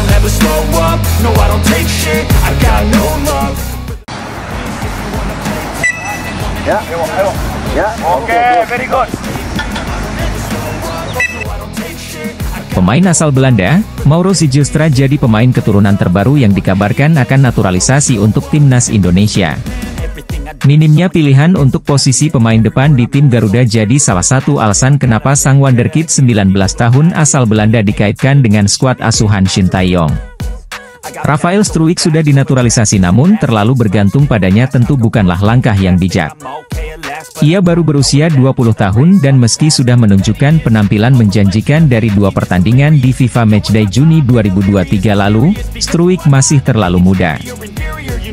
don't ever slow up, no I don't take shit, I got no love. Ya, ya, oke, very good. Pemain asal Belanda, Mauro Sijilstra jadi pemain keturunan terbaru yang dikabarkan akan naturalisasi untuk timnas Indonesia. Minimnya pilihan untuk posisi pemain depan di tim Garuda jadi salah satu alasan kenapa sang wonderkid 19 tahun asal Belanda dikaitkan dengan skuad asuhan Shin Tae-yong. Rafael Struijk sudah dinaturalisasi namun terlalu bergantung padanya tentu bukanlah langkah yang bijak. Ia baru berusia 20 tahun dan meski sudah menunjukkan penampilan menjanjikan dari 2 pertandingan di FIFA Matchday Juni 2023 lalu, Struijk masih terlalu muda.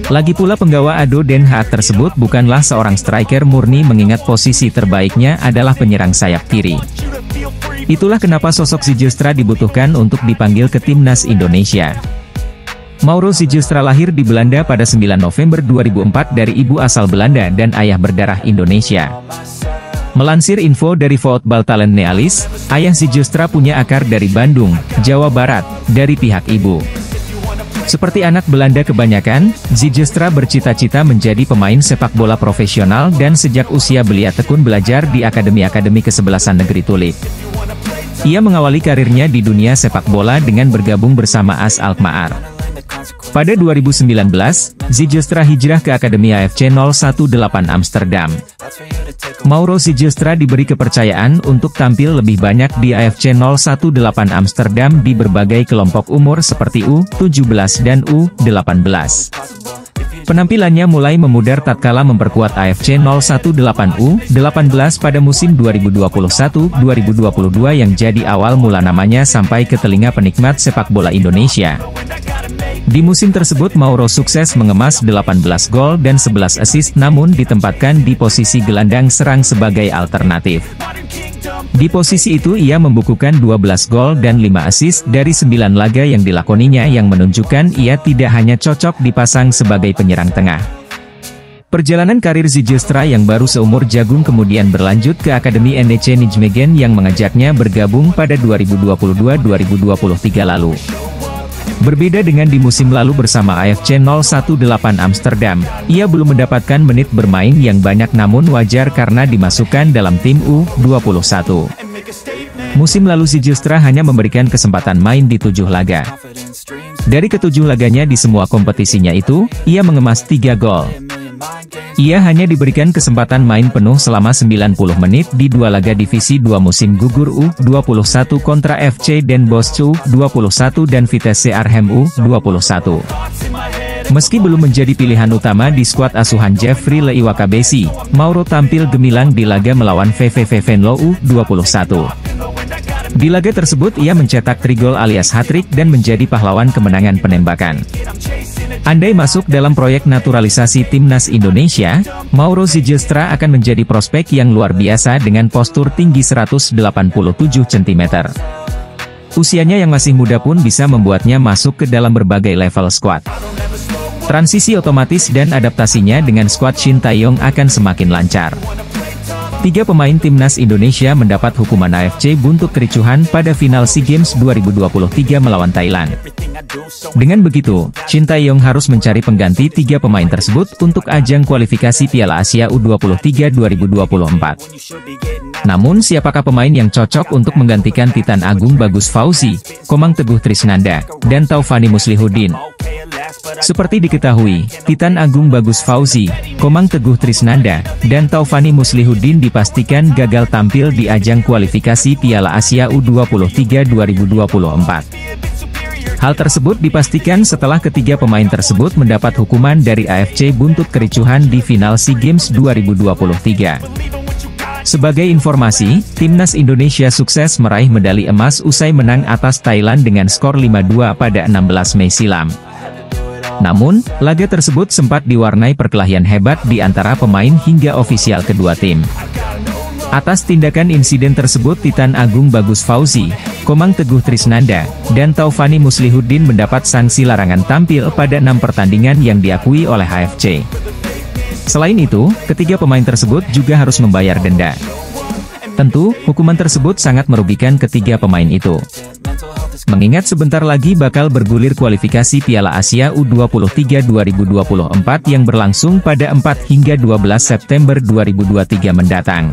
Lagi pula penggawa Ado Den Haag tersebut bukanlah seorang striker murni mengingat posisi terbaiknya adalah penyerang sayap kiri. Itulah kenapa sosok Sijilstra dibutuhkan untuk dipanggil ke timnas Indonesia. Mauro Sijilstra lahir di Belanda pada 9 November 2004 dari ibu asal Belanda dan ayah berdarah Indonesia. Melansir info dari Voetbal Talent Nealis, ayah Sijilstra punya akar dari Bandung, Jawa Barat, dari pihak ibu. Seperti anak Belanda kebanyakan, Sijilstra bercita-cita menjadi pemain sepak bola profesional dan sejak usia belia tekun belajar di akademi-akademi kesebelasan negeri Tulip. Ia mengawali karirnya di dunia sepak bola dengan bergabung bersama AS Alkmaar. Pada 2019, Sijilstra hijrah ke Akademi AFC 018 Amsterdam. Mauro Sijilstra diberi kepercayaan untuk tampil lebih banyak di AFC 018 Amsterdam di berbagai kelompok umur seperti U17 dan U18. Penampilannya mulai memudar tatkala memperkuat AFC 08 U18 pada musim 2021-2022 yang jadi awal mula namanya sampai ke telinga penikmat sepak bola Indonesia. Di musim tersebut Mauro sukses mengemas 18 gol dan 11 assist namun ditempatkan di posisi gelandang serang sebagai alternatif. Di posisi itu ia membukukan 12 gol dan 5 assist dari 9 laga yang dilakoninya yang menunjukkan ia tidak hanya cocok dipasang sebagai penyerang tengah. Perjalanan karir Sijilstra yang baru seumur jagung kemudian berlanjut ke Akademi NEC Nijmegen yang mengajaknya bergabung pada 2022-2023 lalu. Berbeda dengan di musim lalu bersama AFC 018 Amsterdam, ia belum mendapatkan menit bermain yang banyak namun wajar karena dimasukkan dalam tim U21. Musim lalu Sijilstra hanya memberikan kesempatan main di 7 laga. Dari ke-7 laganya di semua kompetisinya itu, ia mengemas 3 gol. Ia hanya diberikan kesempatan main penuh selama 90 menit di 2 laga Divisi 2 musim gugur U21 kontra FC Den Bosch U21 dan Vitesse Arnhem U21. Meski belum menjadi pilihan utama di skuad asuhan Jeffrey Leiwakabesi, Mauro tampil gemilang di laga melawan VVV Venlo U21. Di laga tersebut ia mencetak 3 gol alias hat-trick dan menjadi pahlawan kemenangan penembakan. Andai masuk dalam proyek naturalisasi timnas Indonesia, Mauro Sijilstra akan menjadi prospek yang luar biasa dengan postur tinggi 187 cm. Usianya yang masih muda pun bisa membuatnya masuk ke dalam berbagai level skuad. Transisi otomatis dan adaptasinya dengan skuad Shin Tae-yong akan semakin lancar. 3 pemain timnas Indonesia mendapat hukuman AFC buntut kericuhan pada final SEA Games 2023 melawan Thailand. Dengan begitu, Shin Tae-yong harus mencari pengganti 3 pemain tersebut untuk ajang kualifikasi Piala Asia U23 2024. Namun siapakah pemain yang cocok untuk menggantikan Titan Agung Bagus Fauzi, Komang Teguh Trisnanda, dan Taufani Muslihuddin? Seperti diketahui, Titan Agung Bagus Fauzi, Komang Teguh Trisnanda, dan Taufani Muslihuddin dipastikan gagal tampil di ajang kualifikasi Piala Asia U23 2024. Hal tersebut dipastikan setelah ketiga pemain tersebut mendapat hukuman dari AFC buntut kericuhan di final SEA Games 2023. Sebagai informasi, timnas Indonesia sukses meraih medali emas usai menang atas Thailand dengan skor 5-2 pada 16 Mei silam. Namun, laga tersebut sempat diwarnai perkelahian hebat di antara pemain hingga ofisial kedua tim. Atas tindakan insiden tersebut Titan Agung Bagus Fauzi, Komang Teguh Trisnanda, dan Taufani Muslihuddin mendapat sanksi larangan tampil pada 6 pertandingan yang diakui oleh AFC. Selain itu, ketiga pemain tersebut juga harus membayar denda. Tentu, hukuman tersebut sangat merugikan ketiga pemain itu. Mengingat sebentar lagi bakal bergulir kualifikasi Piala Asia U23 2024 yang berlangsung pada 4 hingga 12 September 2023 mendatang.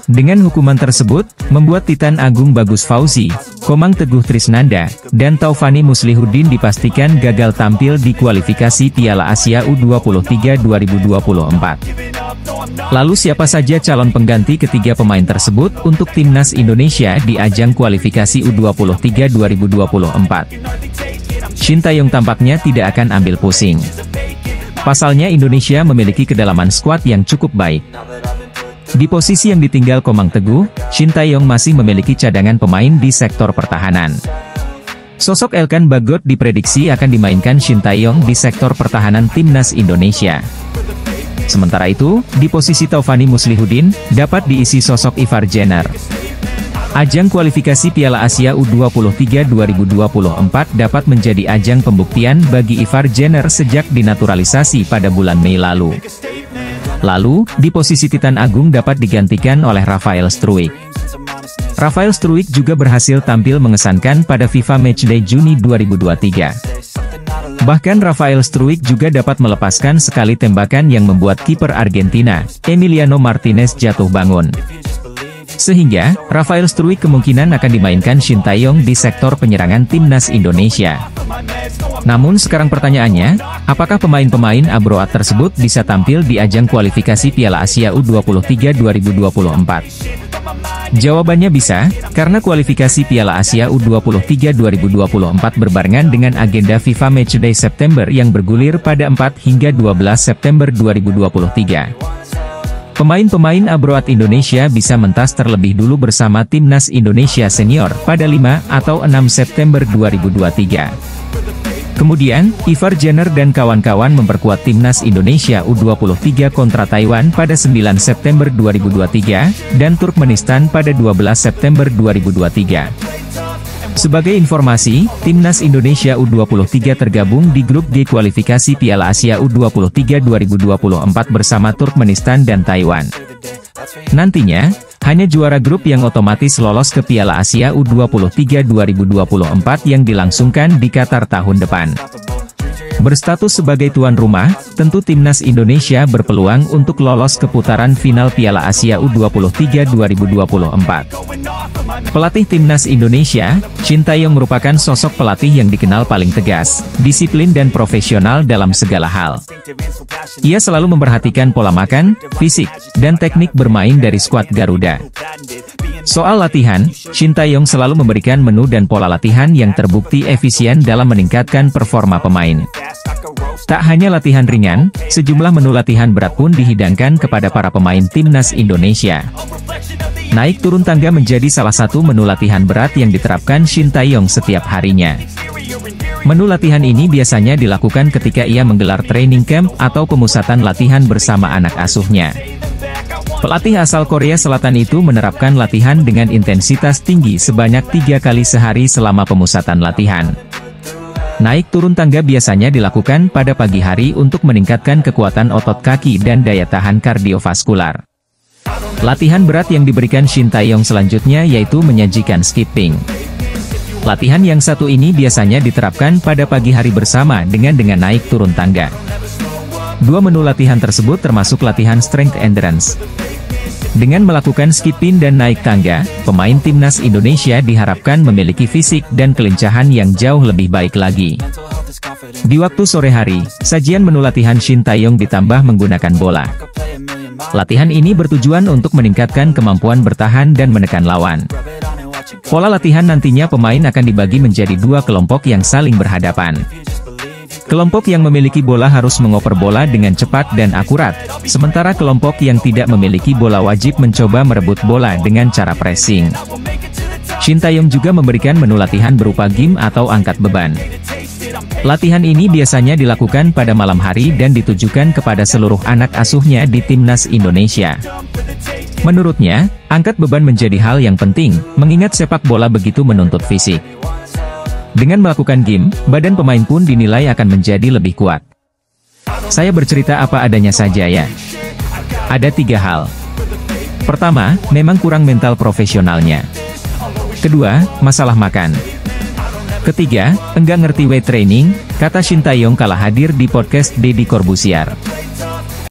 Dengan hukuman tersebut, membuat Titan Agung Bagus Fauzi, Komang Teguh Trisnanda, dan Taufani Muslihuddin dipastikan gagal tampil di kualifikasi Piala Asia U23 2024. Lalu siapa saja calon pengganti ketiga pemain tersebut untuk Timnas Indonesia di ajang kualifikasi U23 2024? Shin Tae-yong tampaknya tidak akan ambil pusing. Pasalnya Indonesia memiliki kedalaman skuad yang cukup baik. Di posisi yang ditinggal Komang Teguh, Shin Tae-yong masih memiliki cadangan pemain di sektor pertahanan. Sosok Elkan Bagot diprediksi akan dimainkan Shin Tae-yong di sektor pertahanan Timnas Indonesia. Sementara itu, di posisi Taufani Muslihuddin, dapat diisi sosok Ivar Jenner. Ajang kualifikasi Piala Asia U23 2024 dapat menjadi ajang pembuktian bagi Ivar Jenner sejak dinaturalisasi pada bulan Mei lalu. Lalu, di posisi Titan Agung dapat digantikan oleh Rafael Struijk. Rafael Struijk juga berhasil tampil mengesankan pada FIFA Matchday Juni 2023. Bahkan Rafael Struijk juga dapat melepaskan sekali tembakan yang membuat kiper Argentina, Emiliano Martinez jatuh bangun. Sehingga, Rafael Struijk kemungkinan akan dimainkan Shin Tae-yong di sektor penyerangan Timnas Indonesia. Namun sekarang pertanyaannya, apakah pemain-pemain abroad tersebut bisa tampil di ajang kualifikasi Piala Asia U23 2024? Jawabannya bisa, karena kualifikasi Piala Asia U23 2024 berbarengan dengan agenda FIFA Matchday September yang bergulir pada 4 hingga 12 September 2023. Pemain-pemain abroad Indonesia bisa mentas terlebih dulu bersama Timnas Indonesia Senior pada 5 atau 6 September 2023. Kemudian, Ivar Jenner dan kawan-kawan memperkuat Timnas Indonesia U23 kontra Taiwan pada 9 September 2023, dan Turkmenistan pada 12 September 2023. Sebagai informasi, Timnas Indonesia U23 tergabung di grup G kualifikasi Piala Asia U23 2024 bersama Turkmenistan dan Taiwan. Nantinya, hanya juara grup yang otomatis lolos ke Piala Asia U23 2024 yang dilangsungkan di Qatar tahun depan. Berstatus sebagai tuan rumah, tentu Timnas Indonesia berpeluang untuk lolos ke putaran final Piala Asia U23 2024. Pelatih Timnas Indonesia, Shin Tae-yong merupakan sosok pelatih yang dikenal paling tegas, disiplin dan profesional dalam segala hal. Ia selalu memperhatikan pola makan, fisik, dan teknik bermain dari skuad Garuda. Soal latihan, Shin Tae-yong selalu memberikan menu dan pola latihan yang terbukti efisien dalam meningkatkan performa pemain. Tak hanya latihan ringan, sejumlah menu latihan berat pun dihidangkan kepada para pemain Timnas Indonesia. Naik turun tangga menjadi salah satu menu latihan berat yang diterapkan Shin Tae-yong setiap harinya. Menu latihan ini biasanya dilakukan ketika ia menggelar training camp atau pemusatan latihan bersama anak asuhnya. Pelatih asal Korea Selatan itu menerapkan latihan dengan intensitas tinggi sebanyak 3 kali sehari selama pemusatan latihan. Naik turun tangga biasanya dilakukan pada pagi hari untuk meningkatkan kekuatan otot kaki dan daya tahan kardiovaskular. Latihan berat yang diberikan Shin Tae-yong selanjutnya yaitu menyajikan skipping. Latihan yang satu ini biasanya diterapkan pada pagi hari bersama dengan naik turun tangga. Dua menu latihan tersebut termasuk latihan strength endurance. Dengan melakukan skipping dan naik tangga, pemain Timnas Indonesia diharapkan memiliki fisik dan kelincahan yang jauh lebih baik lagi. Di waktu sore hari, sajian menu latihan Shin Tae-yong ditambah menggunakan bola. Latihan ini bertujuan untuk meningkatkan kemampuan bertahan dan menekan lawan. Pola latihan nantinya pemain akan dibagi menjadi 2 kelompok yang saling berhadapan. Kelompok yang memiliki bola harus mengoper bola dengan cepat dan akurat, sementara kelompok yang tidak memiliki bola wajib mencoba merebut bola dengan cara pressing. Shin Tae-yong juga memberikan menu latihan berupa gym atau angkat beban. Latihan ini biasanya dilakukan pada malam hari dan ditujukan kepada seluruh anak asuhnya di Timnas Indonesia. Menurutnya, angkat beban menjadi hal yang penting, mengingat sepak bola begitu menuntut fisik. Dengan melakukan gym, badan pemain pun dinilai akan menjadi lebih kuat. Saya bercerita apa adanya saja ya. Ada 3 hal. Pertama, memang kurang mental profesionalnya. Kedua, masalah makan. Ketiga, enggak ngerti weight training, kata Shin Taeyong kala hadir di podcast Deddy Corbuzier.